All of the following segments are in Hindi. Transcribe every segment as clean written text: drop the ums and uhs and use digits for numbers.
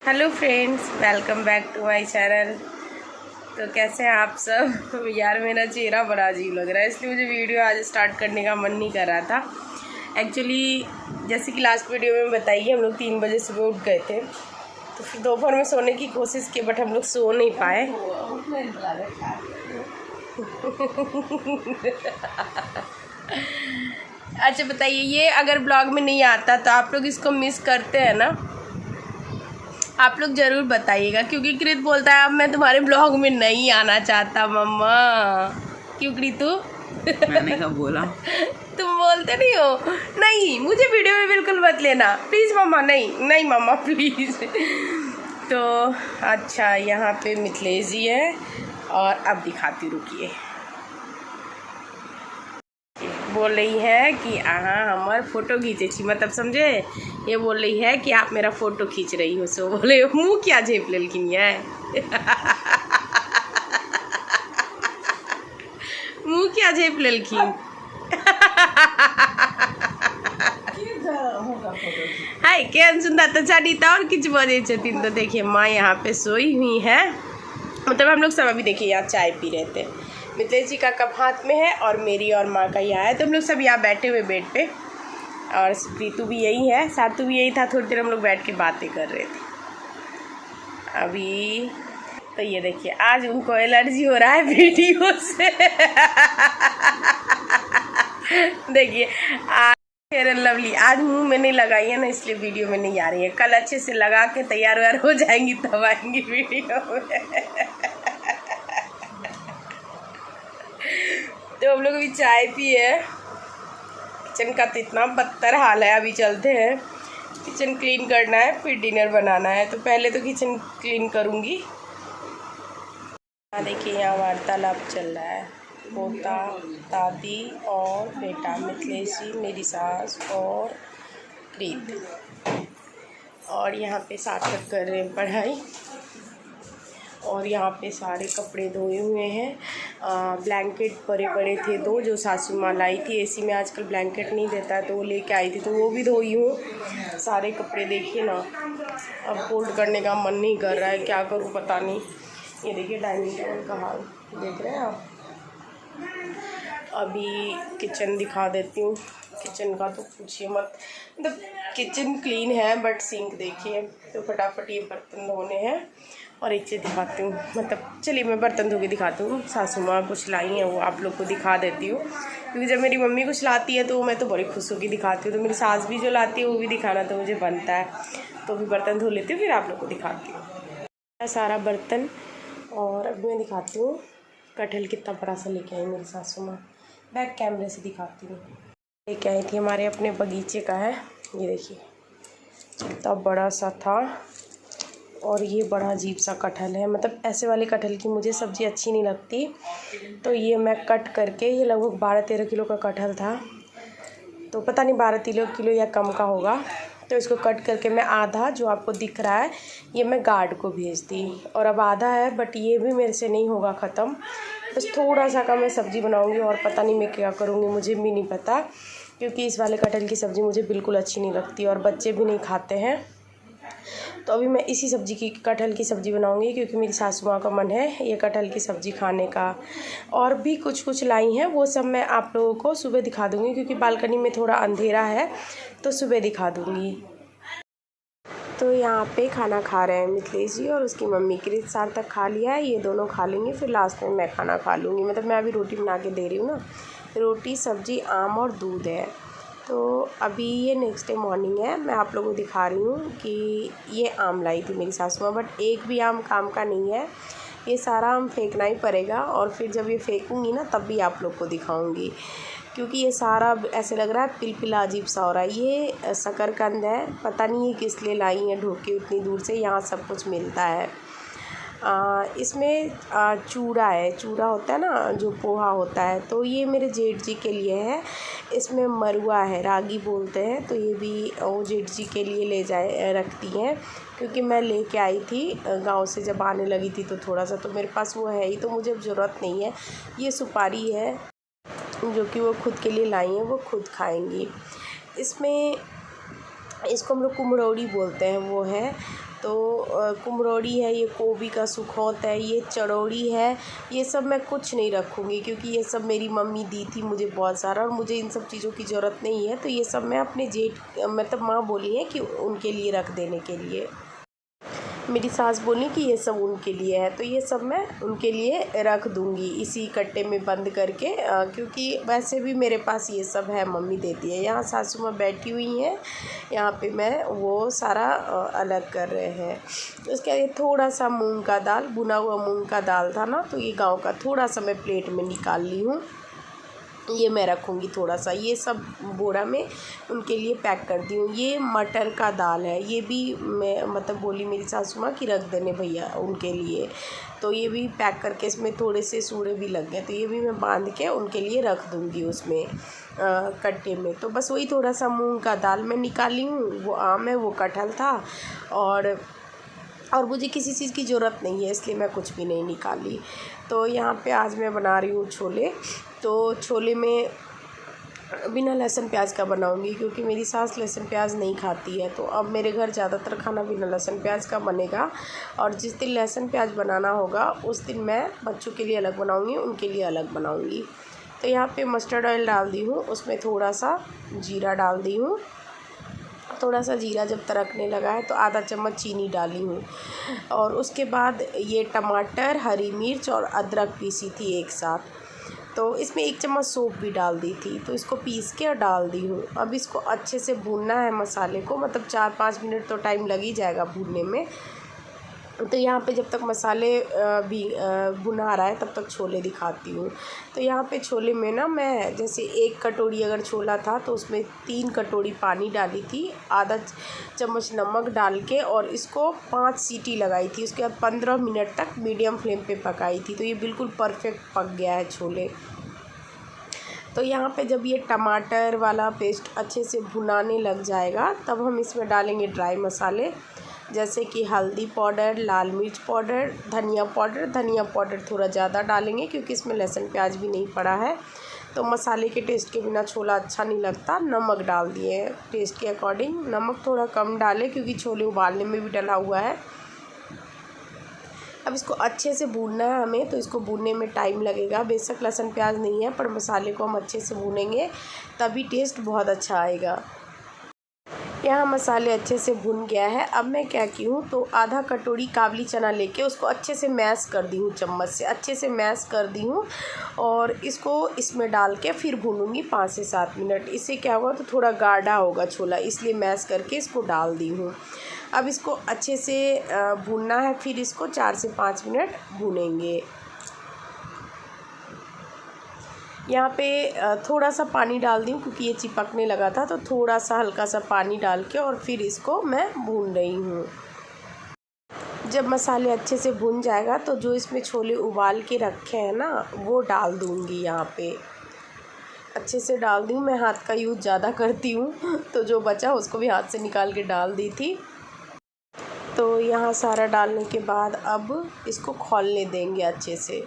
Hello friends, welcome back to my channel. तो कैसे हैं आप सब? यार मेरा चेहरा बड़ा अजीब लग रहा है, इसलिए मुझे वीडियो आज स्टार्ट करने का मन नहीं कर रहा था। एक्चुअली जैसे कि लास्ट वीडियो में बताइए, हम लोग 3 बजे सुबह उठ गए थे, तो फिर दोपहर में सोने की कोशिश की, बट हम लोग सो नहीं पाए। अच्छा बताइए, ये अगर ब्लॉग में नहीं आता तो आप लोग इसको मिस करते हैं ना? आप लोग ज़रूर बताइएगा, क्योंकि कृत बोलता है अब मैं तुम्हारे ब्लॉग में नहीं आना चाहता मम्मा। क्यों कृतु? मैंने कब बोला? तुम बोलते नहीं हो। नहीं, मुझे वीडियो में बिल्कुल मत लेना प्लीज़ मम्मा। नहीं नहीं मम्मा प्लीज़। तो अच्छा, यहाँ पे मिथिलेश जी है और अब दिखाती, रुकिए। बोल रही है कि हमार फोटो खींचे छी, मतलब समझे, ये बोल रही है कि आप मेरा फोटो खींच रही हो। सो बोले मुँह क्या झेप लेकिन है। मुँह क्या झेप लेकिन। हाय क्या सुंदर तो चाहता और किच बजे छथिन। तो देखिए माँ यहाँ पे सोई हुई है, मतलब हम लोग सब अभी देखिए यहाँ चाय पी रहे थे। मिथिलेश जी का कप हाथ में है और मेरी और माँ का यहाँ है, तो हम लोग सब यहाँ बैठे हुए बेड पे, और प्रीतु भी यही है, सातू भी यही था। थोड़ी देर हम लोग बैठ के बातें कर रहे थे अभी। तो ये देखिए आज उनको एलर्जी हो रहा है वीडियो से। देखिए आज फेयर एंड लवली आज मुंह में नहीं लगाई है ना, इसलिए वीडियो में नहीं आ रही है। कल अच्छे से लगा के तैयार व्यार हो जाएंगी तब आएंगी वीडियो में। तो हम लोग अभी चाय पिए। किचन का तो इतना बदतर हाल है, अभी चलते हैं किचन क्लीन करना है, फिर डिनर बनाना है। तो पहले तो किचन क्लीन करूँगी। देखिए यहाँ वार्तालाप चल रहा है, पोता दादी और बेटा मिथिलेश जी, मेरी सास और प्रीत, और यहाँ पे सार्थक कर रहे हैं पढ़ाई। और यहाँ पे सारे कपड़े धोए हुए हैं। ब्लैंकेट बड़े बड़े थे दो, जो सासू माँ लाई थी। एसी में आजकल ब्लैंकेट नहीं देता है, तो वो लेके आई थी, तो वो भी धोई हूँ। सारे कपड़े देखिए ना, अब फोल्ड करने का मन नहीं कर रहा है, क्या करूँ पता नहीं। ये देखिए डाइनिंग टेबल का हाल देख रहे हैं आप। अभी किचन दिखा देती हूँ। किचन का तो पूछिए मत, मतलब किचन क्लीन है, बट सिंक देखिए। तो फटाफट ये बर्तन धोने हैं। और एक चीज़ दिखाती हूँ, मतलब चलिए मैं बर्तन धो के दिखाती हूँ। सासू माँ कुछ लाई हैं, वो आप लोग को दिखा देती हूँ, क्योंकि जब मेरी मम्मी कुछ लाती है तो मैं तो बड़ी खुश होकर दिखाती हूँ। तो मेरी सास भी जो लाती है वो भी दिखाना तो मुझे बनता है। तो भी बर्तन धो लेती हूँ, फिर आप लोग को दिखाती हूँ सारा बर्तन। और अब मैं दिखाती हूँ कटहल कितना बड़ा सा लेके आई मेरी सासू माँ। बैक कैमरे से दिखाती हूँ। लेके आई थी, हमारे अपने बगीचे का है। ये देखिए कितना बड़ा सा था, और ये बड़ा अजीब सा कटहल है। मतलब ऐसे वाले कटहल की मुझे सब्ज़ी अच्छी नहीं लगती, तो ये मैं कट करके, ये लगभग 12-13 किलो का कटहल था, तो पता नहीं 12-13 किलो या कम का होगा। तो इसको कट करके मैं आधा, जो आपको दिख रहा है, ये मैं गार्ड को भेज दी, और अब आधा है, बट ये भी मेरे से नहीं होगा ख़त्म। बस थोड़ा सा का मैं सब्ज़ी बनाऊंगी, और पता नहीं मैं क्या करूँगी, मुझे भी नहीं पता, क्योंकि इस वाले कटहल की सब्ज़ी मुझे बिल्कुल अच्छी नहीं लगती, और बच्चे भी नहीं खाते हैं। तो अभी मैं इसी सब्ज़ी की, कटहल की सब्ज़ी बनाऊंगी, क्योंकि मेरी सासू माँ का मन है ये कटहल की सब्ज़ी खाने का। और भी कुछ लाई हैं, वो सब मैं आप लोगों को सुबह दिखा दूँगी, क्योंकि बालकनी में थोड़ा अंधेरा है, तो सुबह दिखा दूँगी। तो यहाँ पे खाना खा रहे हैं मिथिलेश जी और उसकी मम्मी। कृत सार्थक खा लिया है, ये दोनों खा लेंगे, फिर लास्ट में मैं खाना खा लूँगी। मतलब मैं अभी रोटी बना के दे रही हूँ ना, रोटी सब्ज़ी आम और दूध है। तो अभी ये नेक्स्ट डे मॉर्निंग है, मैं आप लोगों को दिखा रही हूँ कि ये आम लाई थी मेरी सासू माँ, बट एक भी आम काम का नहीं है, ये सारा आम फेंकना ही पड़ेगा। और फिर जब ये फेंकूँगी ना, तब भी आप लोग को दिखाऊँगी, क्योंकि ये सारा ऐसे लग रहा है पिलपिला अजीब सा हो रहा है। ये शकरकंद है, पता नहीं ये किस लिए लाई है ढो के उतनी दूर से, यहाँ सब कुछ मिलता है। इसमें चूड़ा है, चूड़ा होता है ना जो पोहा होता है, तो ये मेरे जेठ जी के लिए है। इसमें मरुआ है, रागी बोलते हैं, तो ये भी वो जेठ जी के लिए ले जाए रखती हैं, क्योंकि मैं लेके आई थी गांव से, जब आने लगी थी तो थोड़ा सा, तो मेरे पास वो है ही, तो मुझे अब ज़रूरत नहीं है। ये सुपारी है जो कि वो खुद के लिए लाई हैं, वो खुद खाएंगी। इसमें इसको हम लोग कुम्हड़ौरी बोलते हैं, वो है। तो कुम्हरौरी है, ये गोभी का सुखौत है, ये चरौरी है, ये सब मैं कुछ नहीं रखूँगी क्योंकि ये सब मेरी मम्मी दी थी मुझे बहुत सारा और मुझे इन सब चीज़ों की ज़रूरत नहीं है। तो ये सब मैं अपने जेठ मतलब माँ बोली है कि उनके लिए रख देने के लिए। मेरी सास बोली कि ये सब उनके लिए है, तो ये सब मैं उनके लिए रख दूँगी इसी कट्टे में बंद करके, क्योंकि वैसे भी मेरे पास ये सब है, मम्मी देती है। यहाँ सासू माँ बैठी हुई हैं, यहाँ पे मैं वो सारा अलग कर रहे हैं। उसके बाद ये थोड़ा सा मूंग का दाल, भुना हुआ मूंग का दाल था ना, तो ये गाँव का थोड़ा सा मैं प्लेट में निकाल ली हूँ, ये मैं रखूँगी थोड़ा सा। ये सब बोरा में उनके लिए पैक कर दी हूँ। ये मटर का दाल है, ये भी मैं मतलब बोली मेरी सासू माँ कि रख देने भैया उनके लिए, तो ये भी पैक करके इसमें थोड़े से सूड़े भी लग गए, तो ये भी मैं बांध के उनके लिए रख दूँगी उसमें कट्टे में। तो बस वही थोड़ा सा मूंग का दाल मैं निकाली हूँ, वो आम है, वो कटहल था, और मुझे किसी चीज़ की ज़रूरत नहीं है इसलिए मैं कुछ भी नहीं निकाली। तो यहाँ पे आज मैं बना रही हूँ छोले। तो छोले में बिना लहसुन प्याज का बनाऊँगी क्योंकि मेरी सास लहसुन प्याज नहीं खाती है, तो अब मेरे घर ज़्यादातर खाना बिना लहसुन प्याज का बनेगा। और जिस दिन लहसुन प्याज बनाना होगा उस दिन मैं बच्चों के लिए अलग बनाऊँगी, उनके लिए अलग बनाऊँगी। तो यहाँ पे मस्टर्ड ऑयल डाल दी हूँ, उसमें थोड़ा सा जीरा डाल दी हूँ। थोड़ा सा जीरा जब तड़कने लगा है तो आधा चम्मच चीनी डाली हूँ, और उसके बाद ये टमाटर, हरी मिर्च और अदरक पीसी थी एक साथ, तो इसमें 1 चम्मच सौंफ भी डाल दी थी, तो इसको पीस के और डाल दी हूँ। अब इसको अच्छे से भूनना है मसाले को, मतलब 4-5 मिनट तो टाइम लग ही जाएगा भूनने में। तो यहाँ पे जब तक मसाले भी भुना रहा है तब तक छोले दिखाती हूँ। तो यहाँ पे छोले में ना मैं जैसे 1 कटोरी अगर छोला था तो उसमें 3 कटोरी पानी डाली थी, आधा चम्मच नमक डाल के, और इसको 5 सीटी लगाई थी। उसके बाद 15 मिनट तक मीडियम फ्लेम पे पकाई थी, तो ये बिल्कुल परफेक्ट पक गया है छोले। तो यहाँ पे जब ये टमाटर वाला पेस्ट अच्छे से भुनाने लग जाएगा तब हम इसमें डालेंगे ड्राई मसाले, जैसे कि हल्दी पाउडर, लाल मिर्च पाउडर, धनिया पाउडर थोड़ा ज़्यादा डालेंगे क्योंकि इसमें लहसुन प्याज भी नहीं पड़ा है, तो मसाले के टेस्ट के बिना छोला अच्छा नहीं लगता। नमक डाल दिए टेस्ट के अकॉर्डिंग, नमक थोड़ा कम डालें क्योंकि छोले उबालने में भी डला हुआ है। अब इसको अच्छे से भूनना है हमें, तो इसको भूनने में टाइम लगेगा। बेशक लहसुन प्याज नहीं है पर मसाले को हम अच्छे से भूनेंगे तभी टेस्ट बहुत अच्छा आएगा। यहाँ मसाले अच्छे से भुन गया है। अब मैं क्या की हूँ, तो आधा कटोरी काबली चना लेके उसको अच्छे से मैश कर दी हूँ, चम्मच से अच्छे से मैश कर दी हूँ, और इसको इसमें डाल के फिर भूनूंगी 5 से 7 मिनट। इससे क्या होगा, तो थोड़ा गाढ़ा होगा छोला, इसलिए मैश करके इसको डाल दी हूँ। अब इसको अच्छे से भूनना है, फिर इसको 4 से 5 मिनट भूनेंगे। यहाँ पे थोड़ा सा पानी डाल दी हूँ क्योंकि ये चिपकने लगा था, तो थोड़ा सा हल्का सा पानी डाल के और फिर इसको मैं भून रही हूँ। जब मसाले अच्छे से भुन जाएगा तो जो इसमें छोले उबाल के रखे हैं ना वो डाल दूँगी। यहाँ पे अच्छे से डाल दी हूँ, मैं हाथ का यूज़ ज़्यादा करती हूँ तो जो बचा उसको भी हाथ से निकाल के डाल दी थी। तो यहाँ सारा डालने के बाद अब इसको खौलने देंगे अच्छे से।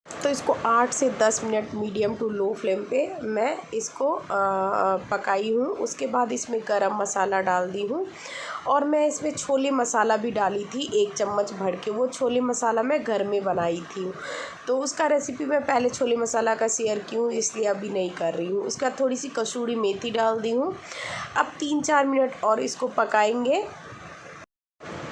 तो इसको 8 से 10 minute medium to low flame पे मैं इसको पकाई हूँ। उसके बाद इसमें गरम मसाला डाल दी हूँ, और मैं इसमें छोले मसाला भी डाली थी 1 चम्मच भर के। वो छोले मसाला मैं घर में बनाई थी, तो उसका रेसिपी मैं पहले छोले मसाला का शेयर की हूँ, इसलिए अभी नहीं कर रही हूँ। उसके बाद थोड़ी सी कसूरी मेथी डाल दी हूँ। अब 3-4 मिनट और इसको पकाएंगे।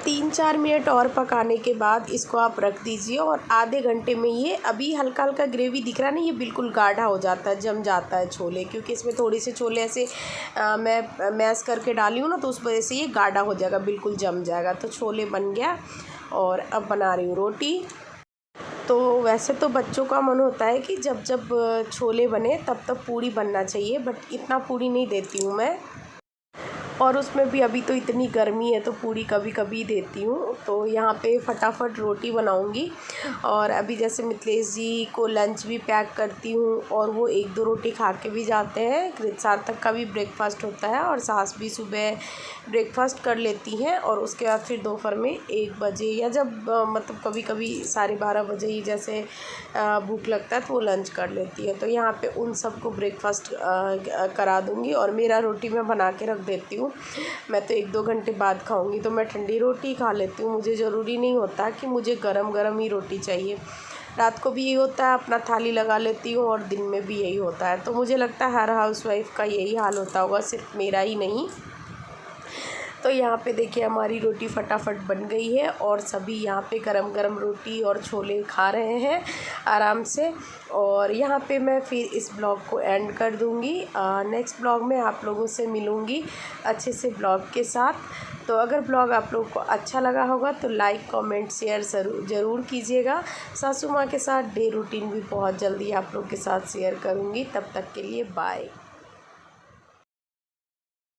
3-4 मिनट और पकाने के बाद इसको आप रख दीजिए, और आधे घंटे में ये अभी हल्का हल्का ग्रेवी दिख रहा है ना, ये बिल्कुल गाढ़ा हो जाता है, जम जाता है छोले, क्योंकि इसमें थोड़े से छोले ऐसे मैं मैश करके डाली हूँ ना, तो उस वजह से ये गाढ़ा हो जाएगा, बिल्कुल जम जाएगा। तो छोले बन गया, और अब बना रही हूँ रोटी। तो वैसे तो बच्चों का मन होता है कि जब जब छोले बने तब तब पूड़ी बनना चाहिए, बट इतना पूड़ी नहीं देती हूँ मैं, और उसमें भी अभी तो इतनी गर्मी है तो पूड़ी कभी कभी देती हूँ। तो यहाँ पे फटाफट रोटी बनाऊँगी, और अभी जैसे मिथिलेश जी को लंच भी पैक करती हूँ, और वो 1-2 रोटी खा के भी जाते हैं। सार्थक का भी ब्रेकफास्ट होता है, और सास भी सुबह ब्रेकफास्ट कर लेती हैं, और उसके बाद फिर दोपहर में 1 बजे या जब मतलब कभी कभी 12:30 बजे ही जैसे भूख लगता है तो वो लंच कर लेती है। तो यहाँ पे उन सबको ब्रेकफास्ट करा दूँगी, और मेरा रोटी मैं बना के रख देती हूँ। मैं तो 1-2 घंटे बाद खाऊंगी, तो मैं ठंडी रोटी खा लेती हूँ। मुझे ज़रूरी नहीं होता कि मुझे गरम गरम ही रोटी चाहिए। रात को भी यही होता है, अपना थाली लगा लेती हूँ, और दिन में भी यही होता है। तो मुझे लगता है हर हाउसवाइफ का यही हाल होता होगा, सिर्फ मेरा ही नहीं। तो यहाँ पे देखिए हमारी रोटी फटाफट बन गई है, और सभी यहाँ पे गरम गरम रोटी और छोले खा रहे हैं आराम से। और यहाँ पे मैं फिर इस ब्लॉग को एंड कर दूँगी। नेक्स्ट ब्लॉग में आप लोगों से मिलूँगी अच्छे से ब्लॉग के साथ। तो अगर ब्लॉग आप लोगों को अच्छा लगा होगा तो लाइक कमेंट शेयर ज़रूर कीजिएगा। सासू माँ के साथ डे रूटीन भी बहुत जल्दी आप लोग के साथ शेयर करूँगी। तब तक के लिए बाय।